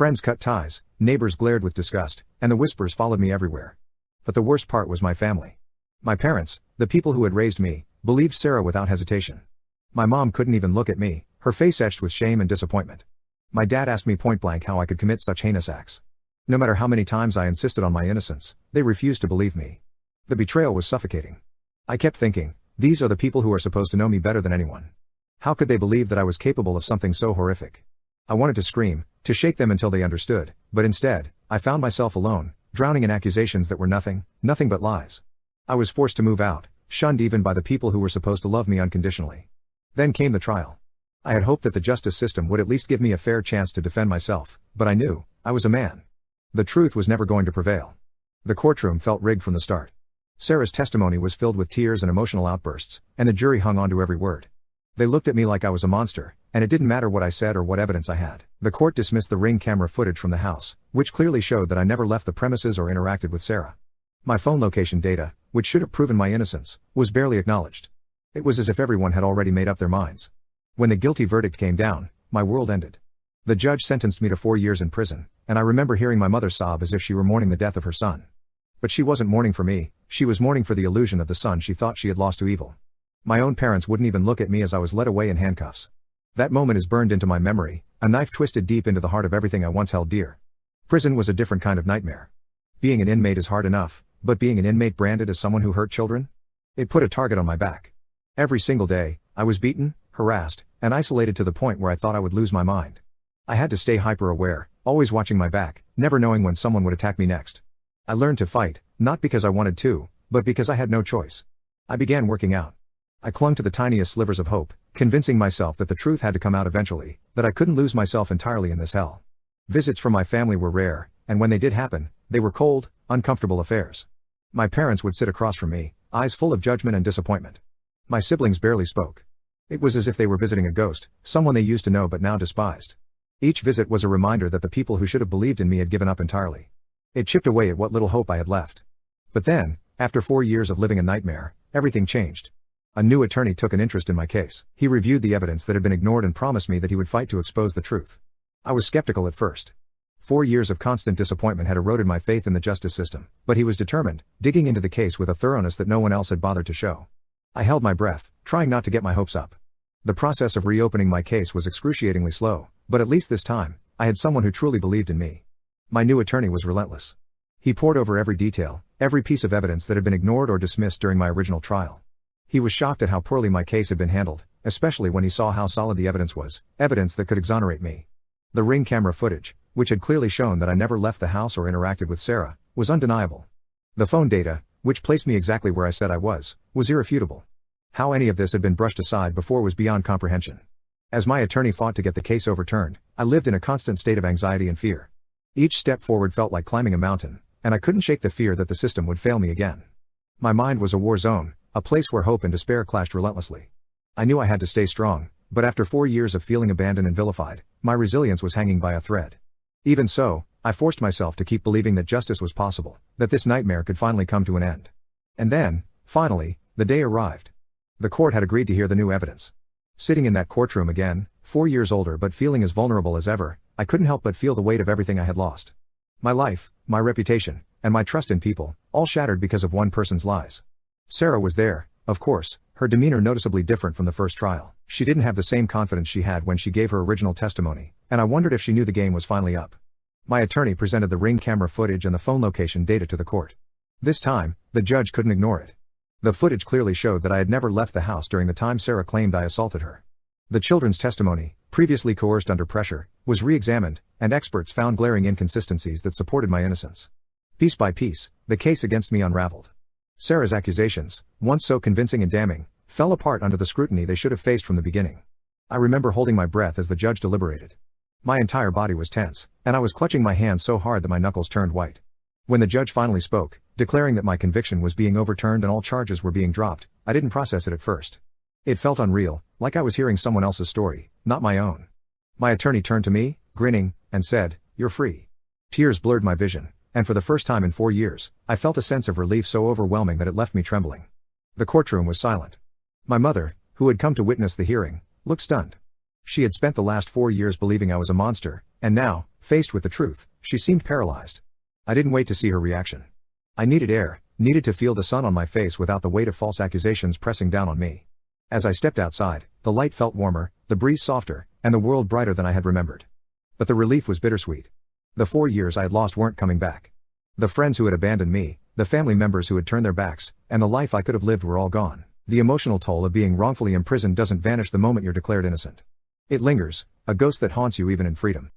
Friends cut ties, neighbors glared with disgust, and the whispers followed me everywhere. But the worst part was my family. My parents, the people who had raised me, believed Sarah without hesitation. My mom couldn't even look at me, her face etched with shame and disappointment. My dad asked me point blank how I could commit such heinous acts. No matter how many times I insisted on my innocence, they refused to believe me. The betrayal was suffocating. I kept thinking, these are the people who are supposed to know me better than anyone. How could they believe that I was capable of something so horrific? I wanted to scream, to shake them until they understood, but instead, I found myself alone, drowning in accusations that were nothing but lies. I was forced to move out, shunned even by the people who were supposed to love me unconditionally. Then came the trial. I had hoped that the justice system would at least give me a fair chance to defend myself, but I knew, I was a man. The truth was never going to prevail. The courtroom felt rigged from the start. Sarah's testimony was filled with tears and emotional outbursts, and the jury hung on to every word. They looked at me like I was a monster, and it didn't matter what I said or what evidence I had. The court dismissed the Ring camera footage from the house, which clearly showed that I never left the premises or interacted with Sarah. My phone location data, which should have proven my innocence, was barely acknowledged. It was as if everyone had already made up their minds. When the guilty verdict came down, my world ended. The judge sentenced me to 4 years in prison, and I remember hearing my mother sob as if she were mourning the death of her son. But she wasn't mourning for me, she was mourning for the illusion of the son she thought she had lost to evil. My own parents wouldn't even look at me as I was led away in handcuffs. That moment is burned into my memory, a knife twisted deep into the heart of everything I once held dear. Prison was a different kind of nightmare. Being an inmate is hard enough, but being an inmate branded as someone who hurt children? It put a target on my back. Every single day, I was beaten, harassed, and isolated to the point where I thought I would lose my mind. I had to stay hyper-aware, always watching my back, never knowing when someone would attack me next. I learned to fight, not because I wanted to, but because I had no choice. I began working out. I clung to the tiniest slivers of hope, convincing myself that the truth had to come out eventually, that I couldn't lose myself entirely in this hell. Visits from my family were rare, and when they did happen, they were cold, uncomfortable affairs. My parents would sit across from me, eyes full of judgment and disappointment. My siblings barely spoke. It was as if they were visiting a ghost, someone they used to know but now despised. Each visit was a reminder that the people who should have believed in me had given up entirely. It chipped away at what little hope I had left. But then, after 4 years of living a nightmare, everything changed. A new attorney took an interest in my case. He reviewed the evidence that had been ignored and promised me that he would fight to expose the truth. I was skeptical at first. 4 years of constant disappointment had eroded my faith in the justice system, but he was determined, digging into the case with a thoroughness that no one else had bothered to show. I held my breath, trying not to get my hopes up. The process of reopening my case was excruciatingly slow, but at least this time, I had someone who truly believed in me. My new attorney was relentless. He pored over every detail, every piece of evidence that had been ignored or dismissed during my original trial. He was shocked at how poorly my case had been handled, especially when he saw how solid the evidence was, evidence that could exonerate me. The Ring camera footage, which had clearly shown that I never left the house or interacted with Sarah, was undeniable. The phone data, which placed me exactly where I said I was irrefutable. How any of this had been brushed aside before was beyond comprehension. As my attorney fought to get the case overturned, I lived in a constant state of anxiety and fear. Each step forward felt like climbing a mountain, and I couldn't shake the fear that the system would fail me again. My mind was a war zone, a place where hope and despair clashed relentlessly. I knew I had to stay strong, but after 4 years of feeling abandoned and vilified, my resilience was hanging by a thread. Even so, I forced myself to keep believing that justice was possible, that this nightmare could finally come to an end. And then, finally, the day arrived. The court had agreed to hear the new evidence. Sitting in that courtroom again, 4 years older but feeling as vulnerable as ever, I couldn't help but feel the weight of everything I had lost. My life, my reputation, and my trust in people, all shattered because of one person's lies. Sarah was there, of course, her demeanor noticeably different from the first trial. She didn't have the same confidence she had when she gave her original testimony, and I wondered if she knew the game was finally up. My attorney presented the Ring camera footage and the phone location data to the court. This time, the judge couldn't ignore it. The footage clearly showed that I had never left the house during the time Sarah claimed I assaulted her. The children's testimony, previously coerced under pressure, was re-examined, and experts found glaring inconsistencies that supported my innocence. Piece by piece, the case against me unraveled. Sarah's accusations, once so convincing and damning, fell apart under the scrutiny they should have faced from the beginning. I remember holding my breath as the judge deliberated. My entire body was tense, and I was clutching my hands so hard that my knuckles turned white. When the judge finally spoke, declaring that my conviction was being overturned and all charges were being dropped, I didn't process it at first. It felt unreal, like I was hearing someone else's story, not my own. My attorney turned to me, grinning, and said, "You're free." Tears blurred my vision, and for the first time in 4 years, I felt a sense of relief so overwhelming that it left me trembling. The courtroom was silent. My mother, who had come to witness the hearing, looked stunned. She had spent the last 4 years believing I was a monster, and now, Faced with the truth, she seemed paralyzed. I didn't wait to see her reaction. I needed air, needed to feel the sun on my face without the weight of false accusations pressing down on me. As I stepped outside, the light felt warmer, the breeze softer, and the world brighter than I had remembered. But the relief was bittersweet. The 4 years I had lost weren't coming back. The friends who had abandoned me, the family members who had turned their backs, and the life I could have lived were all gone. The emotional toll of being wrongfully imprisoned doesn't vanish the moment you're declared innocent. It lingers, a ghost that haunts you even in freedom.